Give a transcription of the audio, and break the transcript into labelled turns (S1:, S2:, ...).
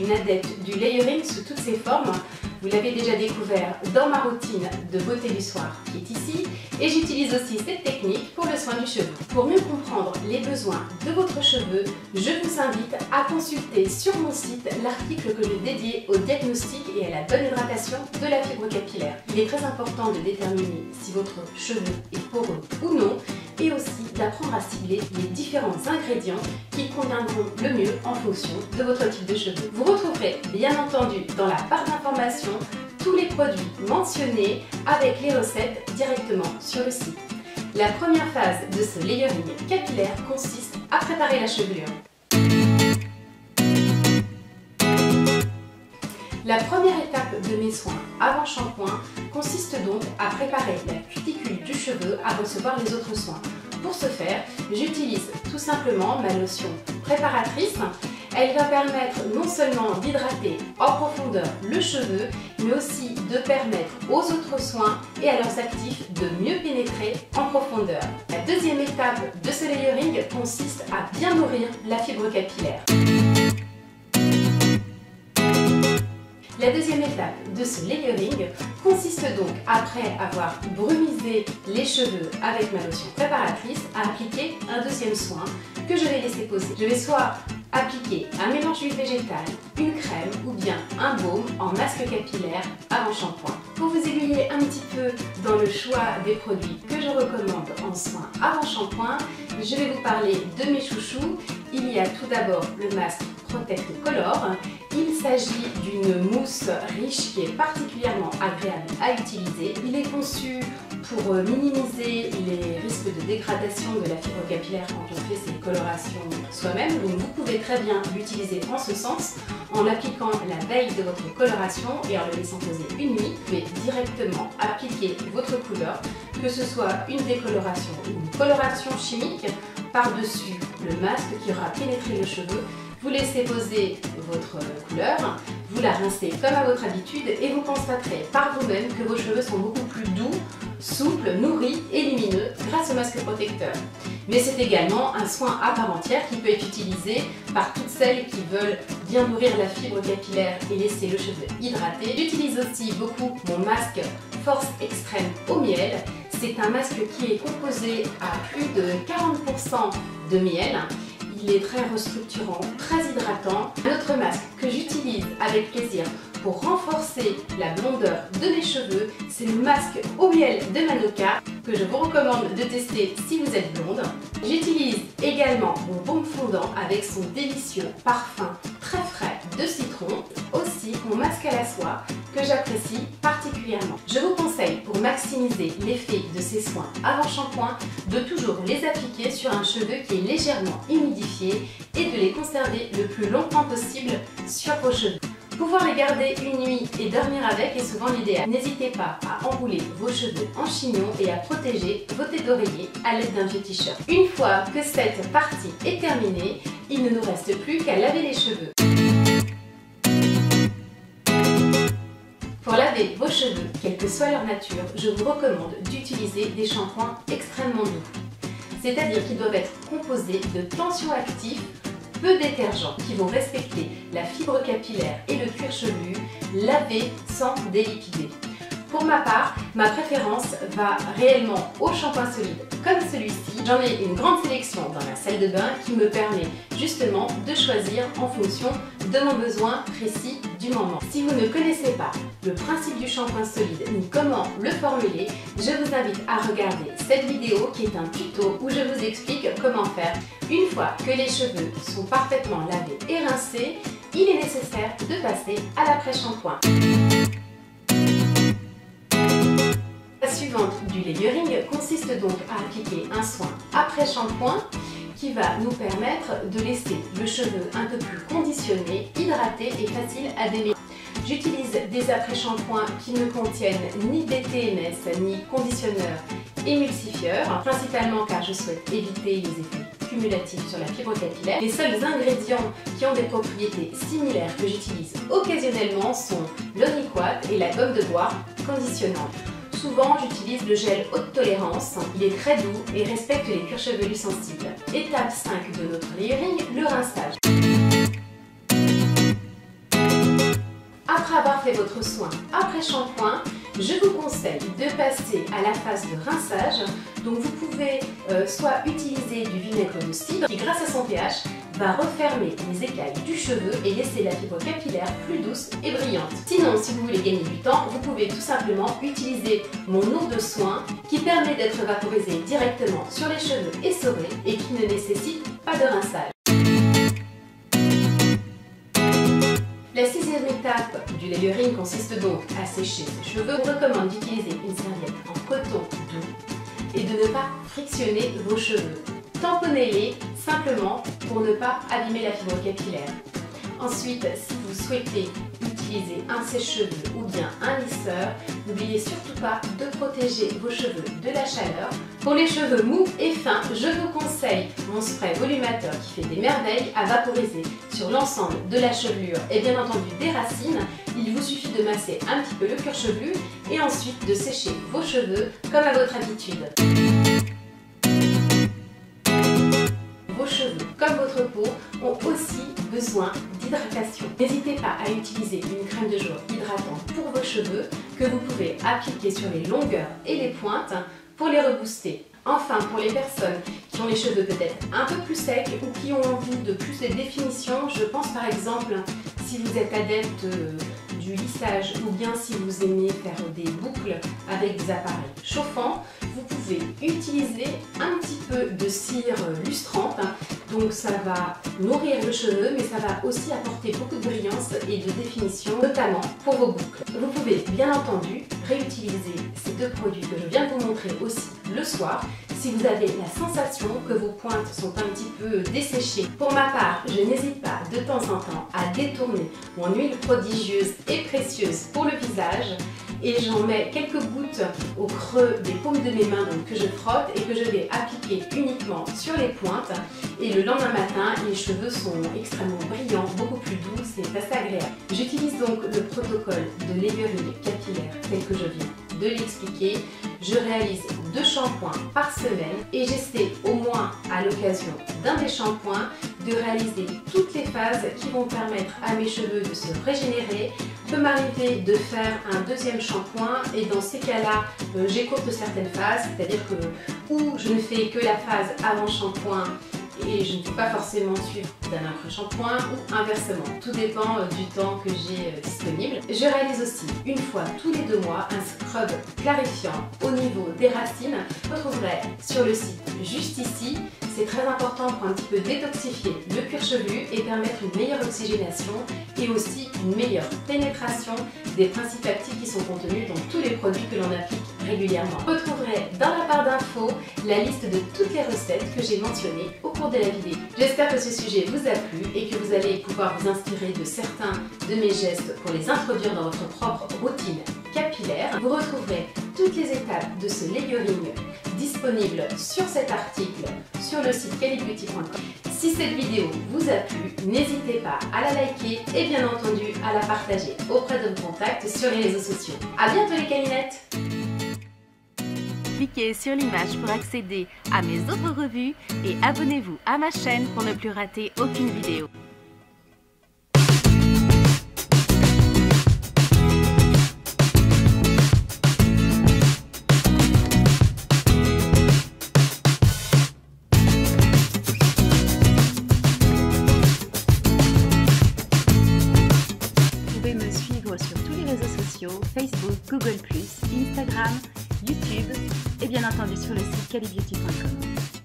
S1: une adepte du layering sous toutes ses formes. Vous l'avez déjà découvert dans ma routine de beauté du soir qui est ici, et j'utilise aussi cette technique pour le soin du cheveu. Pour mieux comprendre les besoins de votre cheveu, je vous invite à consulter sur mon site l'article que j'ai dédié au diagnostic et à la bonne hydratation de la fibre capillaire. Il est très important de déterminer si votre cheveu est poreux ou non, et aussi d'apprendre à cibler les différents ingrédients qui conviendront le mieux en fonction de votre type de cheveux. Vous retrouverez bien entendu dans la barre d'informations tous les produits mentionnés avec les recettes directement sur le site. La première phase de ce layering capillaire consiste à préparer la chevelure. La première étape de mes soins avant shampoing consiste donc à préparer la cuticule du cheveu à recevoir les autres soins. Pour ce faire, j'utilise tout simplement ma lotion préparatrice. Elle va permettre non seulement d'hydrater en profondeur le cheveu, mais aussi de permettre aux autres soins et à leurs actifs de mieux pénétrer en profondeur. La deuxième étape de ce layering consiste à bien nourrir la fibre capillaire. La deuxième étape de ce layering consiste donc, après avoir brumisé les cheveux avec ma lotion préparatrice, à appliquer un deuxième soin que je vais laisser poser. Je vais soit appliquer un mélange d'huile végétale, une crème ou bien un baume en masque capillaire avant shampoing. Pour vous aiguiller un petit peu dans le choix des produits que je recommande en soins avant shampoing, je vais vous parler de mes chouchous. Il y a tout d'abord le masque Protect Color. Il s'agit d'une mousse riche qui est particulièrement agréable à utiliser. Il est conçu pour minimiser les risques de dégradation de la fibre capillaire quand on fait ses colorations soi-même. Donc vous pouvez très bien l'utiliser en ce sens en l'appliquant la veille de votre coloration et en le laissant poser une nuit. Vous pouvez directement appliquer votre couleur, que ce soit une décoloration ou une coloration chimique, par-dessus le masque qui aura pénétré le cheveu. Vous laissez poser votre couleur, vous la rincez comme à votre habitude et vous constaterez par vous-même que vos cheveux sont beaucoup plus doux, souples, nourris et lumineux grâce au masque protecteur. Mais c'est également un soin à part entière qui peut être utilisé par toutes celles qui veulent bien nourrir la fibre capillaire et laisser le cheveu hydraté. J'utilise aussi beaucoup mon masque Force Extrême au miel. C'est un masque qui est composé à plus de 40% de miel. Il est très restructurant, très hydratant. Un autre masque que j'utilise avec plaisir pour renforcer la blondeur de mes cheveux, c'est le masque au miel de Manuka que je vous recommande de tester si vous êtes blonde. J'utilise également mon baume fondant avec son délicieux parfum très frais de citron. Aussi mon masque à la soie que j'apprécie particulièrement. Je vous conseille, pour maximiser l'effet de ces soins avant shampoing, de toujours les appliquer sur un cheveu qui est légèrement humidifié et de les conserver le plus longtemps possible sur vos cheveux. Pouvoir les garder une nuit et dormir avec est souvent l'idéal. N'hésitez pas à enrouler vos cheveux en chignon et à protéger vos têtes d'oreiller à l'aide d'un vieux t-shirt. Une fois que cette partie est terminée, il ne nous reste plus qu'à laver les cheveux. Pour laver vos cheveux, quelle que soit leur nature, je vous recommande d'utiliser des shampoings extrêmement doux. C'est-à-dire qu'ils doivent être composés de tensioactifs peu détergents qui vont respecter la fibre capillaire et le cuir chevelu, laver sans délipider. Pour ma part, ma préférence va réellement au shampoing solide comme celui-ci. J'en ai une grande sélection dans ma salle de bain qui me permet justement de choisir en fonction de mon besoin précis du moment. Si vous ne connaissez pas le principe du shampoing solide ni comment le formuler, je vous invite à regarder cette vidéo qui est un tuto où je vous explique comment faire. Une fois que les cheveux sont parfaitement lavés et rincés, il est nécessaire de passer à l'après-shampoing. La suivante du layering consiste donc à appliquer un soin après shampoing qui va nous permettre de laisser le cheveu un peu plus conditionné, hydraté et facile à démêler. J'utilise des après-shampoings qui ne contiennent ni BTMS ni conditionneur émulsifieur, principalement car je souhaite éviter les effets cumulatifs sur la fibre capillaire. Les seuls ingrédients qui ont des propriétés similaires que j'utilise occasionnellement sont l'oniquat et la gomme de bois conditionnante. Souvent, j'utilise le gel haute tolérance. Il est très doux et respecte les cuirs chevelus sensibles. Étape 5 de notre layering, le rinçage. Après avoir fait votre soin après shampoing, je vous conseille de passer à la phase de rinçage. Donc vous pouvez soit utiliser du vinaigre de cidre qui, grâce à son pH, va refermer les écailles du cheveu et laisser la fibre capillaire plus douce et brillante. Sinon, si vous voulez gagner du temps, vous pouvez tout simplement utiliser mon eau de soin qui permet d'être vaporisée directement sur les cheveux essorés et qui ne nécessite pas de rinçage. La 6e étape du layering consiste donc à sécher ses cheveux. On recommande d'utiliser une serviette en coton doux et de ne pas frictionner vos cheveux. Tamponnez-les simplement pour ne pas abîmer la fibre capillaire. Ensuite, si vous souhaitez utiliser un sèche-cheveux ou bien un lisseur, n'oubliez surtout pas de protéger vos cheveux de la chaleur. Pour les cheveux mous et fins, je vous conseille mon spray volumateur qui fait des merveilles à vaporiser sur l'ensemble de la chevelure et bien entendu des racines. Il vous suffit de masser un petit peu le cuir chevelu et ensuite de sécher vos cheveux comme à votre habitude. Vos cheveux, comme votre peau, ont aussi besoin d'hydratation. N'hésitez pas à utiliser une crème de jour hydratante pour vos cheveux que vous pouvez appliquer sur les longueurs et les pointes pour les rebooster. Enfin, pour les personnes qui ont les cheveux peut-être un peu plus secs ou qui ont envie de plus de définition, je pense par exemple si vous êtes adepte du lissage ou bien si vous aimez faire des boucles avec des appareils chauffants, vous pouvez utiliser un petit peu de cire lustrante. Donc ça va nourrir le cheveu mais ça va aussi apporter beaucoup de brillance et de définition, notamment pour vos boucles. Vous pouvez bien entendu réutiliser ces deux produits que je viens de vous montrer aussi le soir si vous avez la sensation que vos pointes sont un petit peu desséchées. Pour ma part, je n'hésite pas de temps en temps à détourner mon huile prodigieuse et précieuse pour le visage et j'en mets quelques gouttes au creux des paumes de mes mains donc, que je frotte et que je vais appliquer uniquement sur les pointes. Et le lendemain matin, les cheveux sont extrêmement brillants, beaucoup plus doux, c'est assez agréable. J'utilise donc le protocole de layering capillaire tel que je viens de l'expliquer. Je réalise 2 shampoings par semaine et j'essaie au moins à l'occasion d'un des shampoings de réaliser toutes les phases qui vont permettre à mes cheveux de se régénérer. Il peut m'arriver de faire un 2e shampoing et dans ces cas-là, j'écourte certaines phases, c'est-à-dire que ou je ne fais que la phase avant shampoing et je ne peux pas forcément suivre d'un après-shampoing ou inversement. Tout dépend du temps que j'ai disponible. Je réalise aussi une fois tous les 2 mois un scrub clarifiant au niveau des racines. Vous retrouverez sur le site juste ici. C'est très important pour un petit peu détoxifier le cuir chevelu et permettre une meilleure oxygénation et aussi une meilleure pénétration des principes actifs qui sont contenus dans tous les produits que l'on applique régulièrement. Vous retrouverez dans la barre d'infos la liste de toutes les recettes que j'ai mentionnées au cours de la vidéo. J'espère que ce sujet vous a plu et que vous allez pouvoir vous inspirer de certains de mes gestes pour les introduire dans votre propre routine capillaire. Vous retrouverez toutes les étapes de ce layering disponibles sur cet article sur le site calibeauty.com. Si cette vidéo vous a plu, n'hésitez pas à la liker et bien entendu à la partager auprès de vos contacts sur les réseaux sociaux. A bientôt les caninettes!
S2: Cliquez sur l'image pour accéder à mes autres revues et abonnez-vous à ma chaîne pour ne plus rater aucune vidéo. Vous pouvez me suivre sur tous les réseaux sociaux, Facebook, Google+, Instagram, YouTube et bien entendu sur le site calibeauty.com.